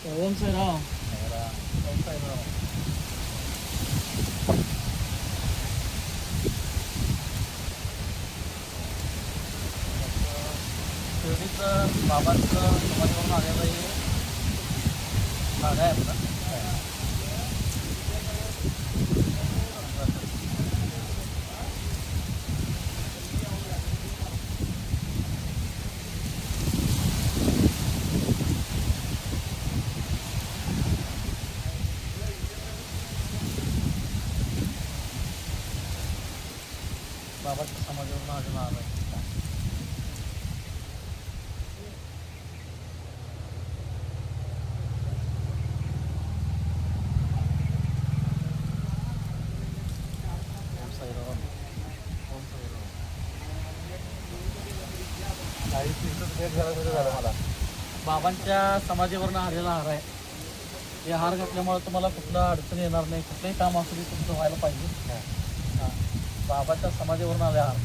ओम साईराम. ओम साईराम. शिर्डीचं बाबांचं समाजावरून आलेलं हे भाग आहे आपला. बाबाच्या समाजावरून आलेला आहे. ओम साईराम. ओम साईराम. काही तिथंच भेट झालं मला. बाबांच्या समाजावरून आलेला हार आहे. हे हार घातल्यामुळे तुम्हाला कुठलं अडचण येणार नाही. कुठलंही काम असू दे तुमचं व्हायला पाहिजे. हां, बाबाच्या समाजावरून आले हार,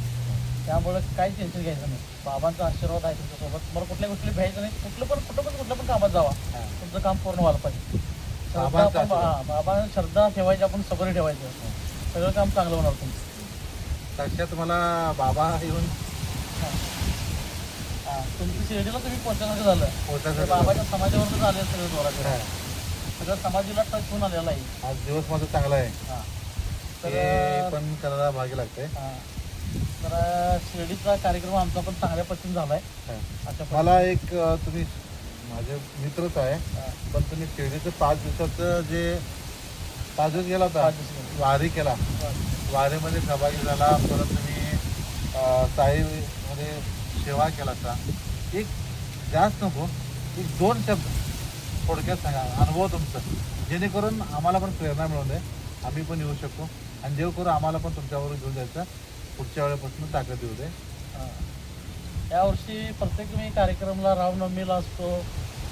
त्यामुळे काही टेन्शन घ्यायचं नाही. बाबांचा आशीर्वाद आहे तुमच्यासोबत. तुम्हाला कुठल्या गोष्टी भ्यायचं नाही. कुठलं पण कामात जावा, तुमचं काम पूर्ण व्हायला पाहिजे. बाबा श्रद्धा ठेवायची, आपण सगळं ठेवायचं, सगळं काम चांगलं होणार तुमचं. साक्षात तुम्हाला बाबा येऊन तुमची शिर्डीला तुम्ही पोहोचण्याचं झालं, बाबाच्या समाजावरून आले सगळं जोरात. सगळं समाधीला टच होऊन आलेला आहे. आज दिवस माझा चांगला आहे. तर पण करायला भागी लागते. तर शिर्डीचा कार्यक्रम आमचा पण चांगल्या पद्धतीने झालाय. मला एक तुम्ही माझे मित्रच आहे, पण तुम्ही शिर्डीचं 5 दिवसाचं जे 5 दिवस गेला होता, वारी केला, वारीमध्ये सहभागी झाला, परत तुम्ही साईमध्ये सेवा केला होता. एक जास्त नको, एक 2 शब्द थोडक्यात सांगा अनुभव तुमचं, जेणेकरून आम्हाला पण प्रेरणा मिळून आम्ही पण येऊ शकू आणि देव करू आम्हाला पण तुमच्यावर घेऊन जायचं, पुढच्या वेळेपासून ताकद येऊ दे. यावर्षी प्रत्येक मी कार्यक्रमला रामनवमीला असतो,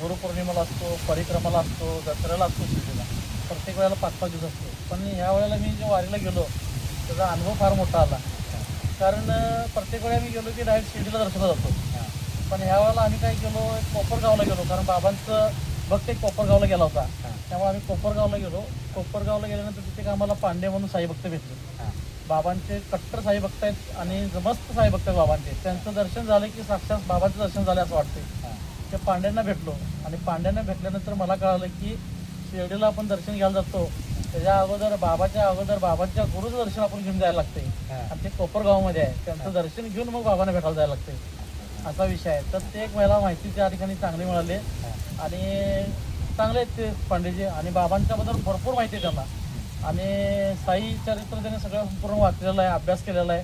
गुरुपौर्णिमेला असतो, परिक्रमाला असतो, दसऱ्याला असतो, शिर्डीला प्रत्येक वेळेला 5-5 दिवस असतो. पण ह्या वेळेला मी जे वारीला गेलो त्याचा अनुभव फार मोठा आला. कारण प्रत्येक वेळेला मी गेलो की डायरेक्ट शिर्डीला दर्शनाला जातो. पण ह्या वेळेला आम्ही काय केलो, कोपरगावला गेलो, कारण बाबांचं भक्त एक कोपरगावला गेला होता. त्यामुळे आम्ही कोपरगावला गेलो. कोपरगावला गेल्यानंतर तिथे आम्हाला पांडे म्हणून साई भक्त भेटले. बाबांचे कट्टर साई भक्त आहेत आणि मस्त साई भक्त आहेत बाबांचे. त्यांचं दर्शन झालं की साक्षात बाबांचं दर्शन झालं असं वाटते. त्या पांड्यांना भेटलो आणि पांड्यांना भेटल्यानंतर मला कळालं की शिर्डीला आपण दर्शन घ्यायला जातो त्याच्या अगोदर बाबांच्या गुरुचं दर्शन आपण घेऊन जायला लागते. आणि ते कोपरगावमध्ये आहे, त्यांचं दर्शन घेऊन मग बाबांना भेटायला जायला लागते, असा विषय आहे. तर ते एक मला माहिती त्या ठिकाणी चांगली मिळाली आणि चांगले आहेत ते पांडेजी. आणि बाबांच्याबद्दल भरपूर माहिती आहे त्यांना. आणि साई चरित्र त्याने सगळं संपूर्ण वाचलेलं आहे, अभ्यास केलेला आहे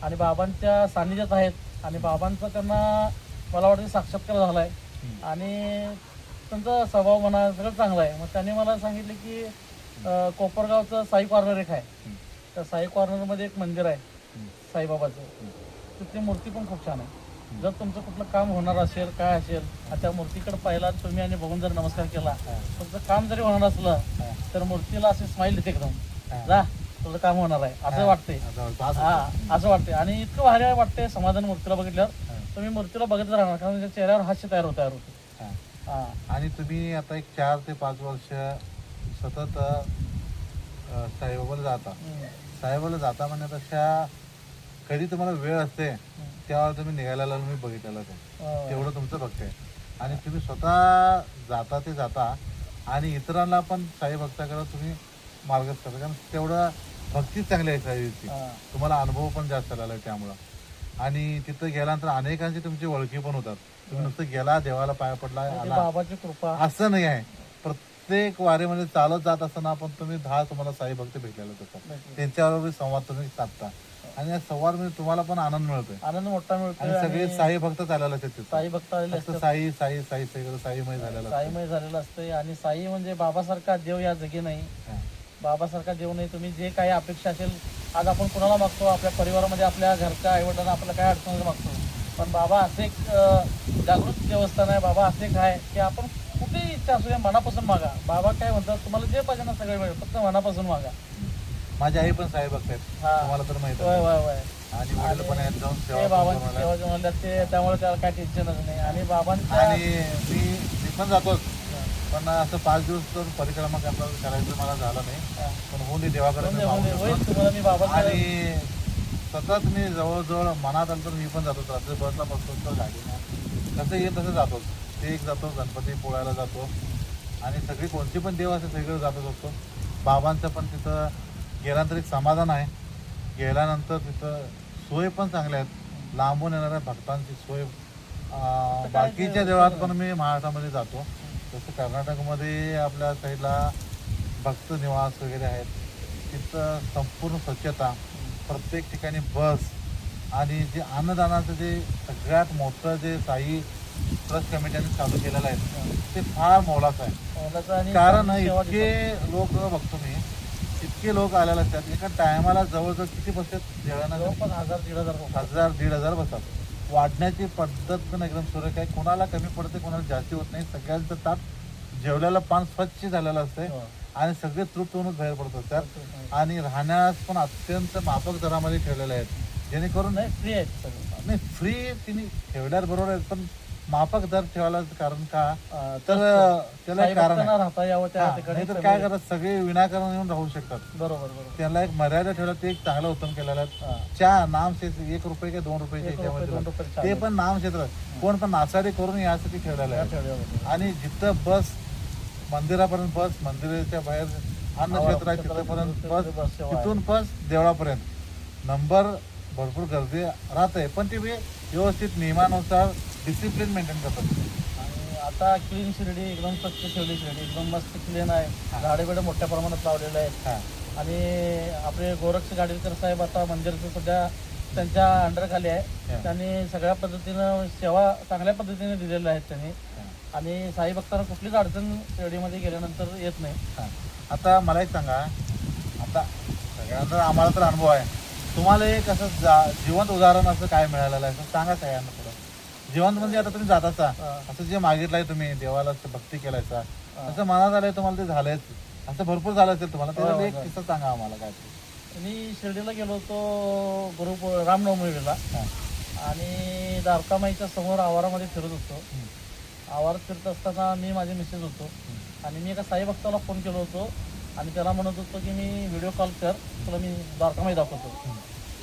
आणि बाबांच्या सान्निध्यात आहेत. आणि बाबांचा त्यांना मला वाटतं साक्षात्कार झाला आहे आणि त्यांचा स्वभाव म्हणा सगळं चांगला आहे. मग त्यांनी मला सांगितले की कोपरगावचं साई कॉर्नर एक आहे, त्या साई कॉर्नरमध्ये एक मंदिर आहे साईबाबाचं. तिथली मूर्ती पण खूप छान आहे. जर तुमचं कुठलं काम होणार असेल, काय असेल, त्या मूर्तीकडे पाहिला तुम्ही आणि बघून जर नमस्कार केला, तुमचं काम जरी होणार असलं तर मूर्तीला असे स्माईल देते एकदम, जा तुझं काम होणार आहे असं वाटतंय. असं वाटतंय आणि इतकं भारी वाटतंय समाधान मूर्तीला बघितल्यावर. तुम्ही मूर्तीला बघत राहणार, कारण त्याच्या चेहऱ्यावर हास्य तयार होते. आणि तुम्ही आता एक 4 ते 5 वर्ष सतत साईबाबाला जाता म्हणण्यापेक्षा कधी तुम्हाला वेळ असते तेव्हा तुम्ही निघायला मी बघितलेलं तेवढं तुमचं भक्त आहे. आणि तुम्ही स्वतः जाता आणि इतरांना पण साई भक्ताकडे तुम्ही मार्गच करता, कारण तेवढं भक्तीच चांगली आहे साईची. तुम्हाला अनुभव पण जास्त आलेला आहे त्यामुळं. आणि तिथं गेल्यानंतर अनेकांची तुमची ओळखी पण होतात. तुम्ही नुसतं गेला, देवाला पाया पडला, बाबाची कृपा असं नाही आहे. प्रत्येक वारीमध्ये चालत जात असताना आपण तुम्हाला साई भक्त भेटलेलं असतात, त्यांच्याबरोबर संवाद तुम्ही साधता आणि या संवादमध्ये तुम्हाला पण आनंद मिळतोय, आनंद मोठा मिळतो. आणि सगळे साई भक्त चाललेले असतात, साई भक्त आलेले असतात, साई साई साई सगळं साईमय झालेलं असतं. आणि साई म्हणजे बाबासारखा देव या जगी नाही, बाबासारखा देव नाही. तुम्ही जे काही अपेक्षा असेल, आज आपण कुणाला मागतो, आपल्या परिवारामध्ये आपल्या घरच्या आईवडिलांना आपल्याला काय अडचण मागतो, पण बाबा असे एक जागृत देवस्थान आहे. बाबा असे एक आहे की आपण कुठेही इच्छा असू द्या मनापासून मागा. बाबा काय म्हणतात, तुम्हाला जे पाहिजे ना सगळे मिळेल, फक्त मनापासून मागा. माझी आई पण साई भक्त आहेत, तुम्हाला तर माहिती आहे. आणि वडील पण आहेत, जाऊन बाबांची सेवा जेवण ते, त्यामुळे त्याला काय टेन्शनच नाही. आणि बाबांच्या आणि मी पण जातोच, पण असं 5 दिवस तर परिक्रमा करायचं मला झालं नाही. पण होऊन दे देवाकडे मी मागून होईल घेतो. तुम्हाला मी बाबा आणि सतत मी जवळजवळ मनात आलं तर मी पण जातो. रात्री बसला बसतो तर गाडीनं कसं येईल तसं जातो. ते एक जातो, गणपती पोळ्याला जातो आणि सगळी कोणती पण देव असे सगळीकडे जातच असतो. बाबांचं पण तिथं गेल्यानंतर एक समाधान आहे. गेल्यानंतर तिथं सोय पण चांगल्या आहेत. लांबून येणाऱ्या भक्तांची सोय बाकीच्या देवळात पण मी महाराष्ट्रामध्ये जातो. जसं कर्नाटकमध्ये आपल्या साईडला भक्त निवास वगैरे आहेत. तिथं संपूर्ण स्वच्छता, प्रत्येक ठिकाणी बस आणि जे अन्नदानाचं जे सगळ्यात मोठं जे साई ट्रस्ट कमिटीने चालू केलेलं आहे ते फार मोलाचं आहे. कारण इतके लोक बघतो मी, इतके लोक आलेले असतात. एका टायमाला जवळजवळ किती बसतात जेवणाला? 1000-1500 बसतात. वाढण्याची पद्धत पण एकदम सुरेख आहे. कोणाला कमी पडते, कोणाला जास्ती होत नाही. सगळ्यांचं ताट जेवल्याला पान स्वच्छ झालेलं असते आणि सगळे तृप्त होऊनच बाहेर पडत असतात. आणि राहण्यास पण अत्यंत माफक दरामध्ये ठेवलेले आहेत, जेणेकरून फ्री आहेत सगळं. नाही फ्री तिने ठेवल्यावर बरोबर आहे, पण माफक दर ठेवायला कारण का तर त्याला एक कारण आहे. राहता यावं त्या ठिकाणी. नाहीतर काय करतात सगळे विनाकारण येऊन राहू शकतात. बरोबर. त्याला एक मर्यादा ठेवला, ते एक चांगलं उत्तम केलेलं आहे. चहा नाम क्षेत्र 1 रुपये किंवा 2 रुपयाच्या याच्यामध्ये ते पण नाम क्षेत्र कोण पण नासाडी करून यासाठी ठेवलेलं आहे. आणि जिथं बस मंदिरापर्यंत बस, मंदिराच्या बाहेर अन्न क्षेत्र आहे तिथपर्यंत बस, तिथून बस देवळापर्यंत नंबर भरपूर गर्दी राहते. पण ते व्यवस्थित नियमानुसार डिसिप्लिन मेंटेन करतात. आणि आता क्लीन शिर्डी एकदम स्वच्छ ठेवली. शिर्डी एकदम मस्त क्लीन आहे. झाडे बिडे मोठ्या प्रमाणात लावलेले आहेत. आणि आपले गोरक्ष गाडीकर साहेब आता मंदिराचं सध्या त्यांच्या अंडरखाली आहे. त्यांनी सगळ्या पद्धतीनं सेवा चांगल्या पद्धतीने दिलेल्या आहेत त्यांनी. आणि साई भक्तांना कुठलीच अडचण शिर्डीमध्ये गेल्यानंतर येत नाही. आता मला एक सांगा, आता सगळ्यांचा आम्हाला तर अनुभव आहे, तुम्हाला एक असं जिवंत उदाहरण असं काय मिळालेलं आहे सांगा सगळ्यांना थोडं. जिवंत म्हणजे आता तुम्ही जाताचा असं जे मागितलंय तुम्ही देवाला भक्ती केलायचा असं मनात आलंय तुम्हाला ते झालंय असं भरपूर झालं असेल तुम्हाला, त्याचा एक किस्सा सांगा आम्हाला काय. मी शिर्डीला गेलो होतो रामनवमीला आणि द्वारकामाईच्या समोर आवारामध्ये फिरत होतो. आवारात फिरत असताना मी माझे मिसेस होतो आणि मी एका साई भक्ताला फोन केलो होतो आणि त्याला म्हणत होतो की मी व्हिडिओ कॉल कर, तुला मी द्वारकामाई दाखवतो.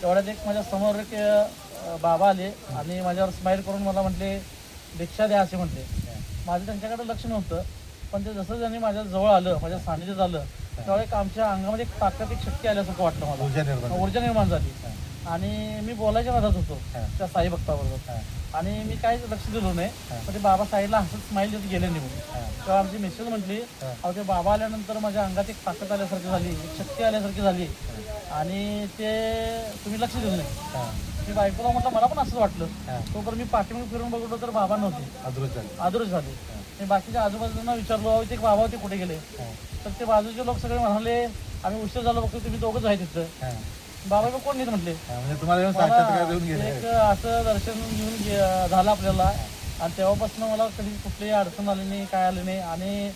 तेवढ्यात एक माझ्या समोर एक बाबा आले आणि माझ्यावर स्माईल करून मला म्हटले दीक्षा द्या असे म्हटले. माझं त्यांच्याकडे लक्ष नव्हतं, पण ते जसं त्यांनी माझ्या जवळ आलं, माझ्या सानिध्यात आलं, त्यावेळेस आमच्या अंगामध्ये एक ताकद, एक शक्ती आल्यासारखं वाटलं मला, ऊर्जा निर्माण झाली. आणि मी बोलायच्या मदत होतो त्या साई भक्ताबरोबर आणि मी काहीच लक्ष दिलं नाही. पण ते बाबा साईडला हसत स्माईल देत गेले निघून. तेव्हा आमची मिसेस म्हटली अहो ते बाबा आल्यानंतर माझ्या अंगात एक ताकद आल्यासारखी झाली, एक शक्ती आल्यासारखी झाली आणि ते तुम्ही लक्ष दिलं नाही. मी बायकोला म्हटलं मला पण असंच वाटलं. तोपर्यंत मी पाठीमागे फिरून बघतो तर बाबा नव्हते, अदृश्य झाले. मी बाकीच्या आजूबाजूंना विचारलो ते बाबा होते कुठे गेले, तर ते बाजूचे लोक सगळे म्हणाले आम्ही उशीर झालो बघतो तुम्ही दोघंच आहे तिथं. बाबा मग कोण नाही म्हटले. एक असं दर्शन घेऊन झालं आपल्याला आणि तेव्हापासून मला कधी कुठलीही अडचण आली नाही, काय आली नाही. आणि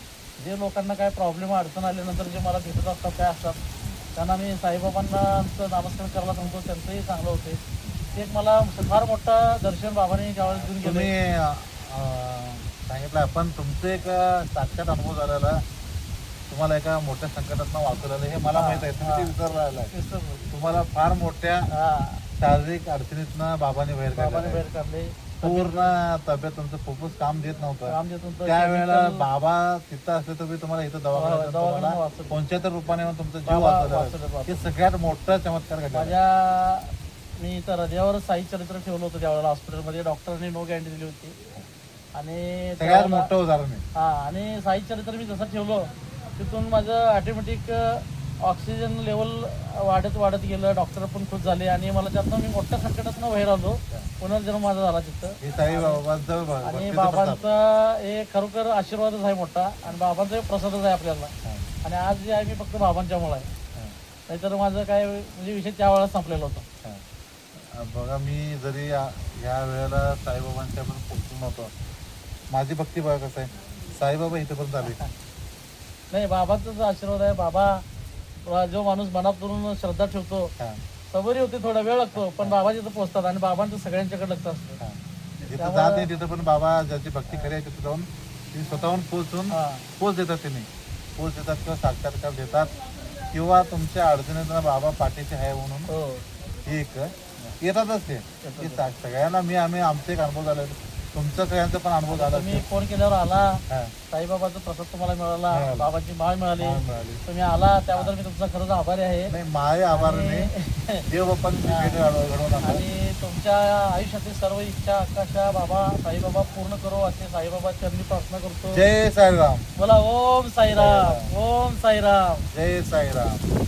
जे लोकांना काय प्रॉब्लेम अडचण आल्यानंतर जे मला भेटत असतात काय असतात त्यांना मी साईबाबांना नामस्कार करायला सांगतो, त्यांचंही चांगलं होते. ते एक मला फार मोठा दर्शन बाबांनी त्यावेळेस देऊन गेले. सांगितलं आपण तुमचं एक साक्षात अनुभव झालेला, तुम्हाला एका मोठ्या संकटातनं वाचवलेलं हे मला माहित आहे. तुम्ही ते विसरला, तुम्हाला फार मोठ्या शारीरिक अडचणीतनं बाबाने बाहेर काढले. पूर्ण तब्येत तुमचं खूपच काम देत नव्हतं. त्यावेळेला बाबा तिथं असले तर तुम्हाला इथं दवाखान्यात कोणत्या तर रूपाने तुमचा जीव वाचवला. हे सगळ्यात मोठा चमत्कार घडला. मी इथं हृदयावर साई चरित्र ठेवलं होतं त्यावेळेला हॉस्पिटलमध्ये. डॉक्टरांनी नो गॅरंटी दिली होती आणि सगळ्यात मोठं उदाहरण आहे. आणि साई चरित्र मी जसं ठेवलं तिथून माझं ऑटोमॅटिक ऑक्सिजन लेवल वाढत गेलं. डॉक्टर पण खुश झाले आणि मला त्यातनं मी मोठ्या संकटातनं बाहेर आलो. पुनर्जन्म माझा झाला तिथं. आणि बाबांचा एक खरोखर आशीर्वादच आहे मोठा आणि बाबांचा प्रसादच आहे आपल्याला. आणि आज जे आहे मी फक्त बाबांच्यामुळे आहे, नाहीतर माझं काय म्हणजे विषय त्यावेळेला संपलेला होता. बघा मी जरी या वेळेला साईबाबांच्या पण पोचून नव्हतो, माझी भक्ती बघा कसं आहे, साईबाबा इथेपर्यंत आले नाही. बाबांचाच आशीर्वाद आहे. बाबा जो माणूस मनातून श्रद्धा ठेवतो सबरी होते, थोडा वेळ लागतो पण बाबा तिथं पोहोचतात आणि बाबांचं सगळ्यांच्याकडे लक्ष असतं. जिथं जात नाही तिथं पण बाबा ज्याची भक्ती खरी आहे तिथं जाऊन ती स्वतःहून पोचून हा. पोच देतात त्यांनी पोच देतात किंवा साक्षात्कार देतात किंवा तुमच्या अडचणींना बाबा पाठीचे आहे म्हणून हो हे एक येतातच ते की सगळ्यांना आम्ही आमचे एक अनुभव झाले तुमचा सगळ्यांचा पण अनुभव झाला तुम्ही फोन केल्यावर आला हा. साईबाबाचा प्रसाद तुम्हाला मिळाला मिळाला. बाबाची माळ मिळाली माळ मिळाली. तुम्ही आला त्याबद्दल मी तुमचा खरंच आभारी आहे नाही माय आभार नाही देव बाप्पांनी घडवून आणलं. आणि तुमच्या आयुष्यातील सर्व इच्छा आकाशा बाबा साईबाबा पूर्ण करो असे साईबाबा चरणी प्रार्थना करतो जय साईराम बोला ओम साईराम ओम साईराम जय साईराम.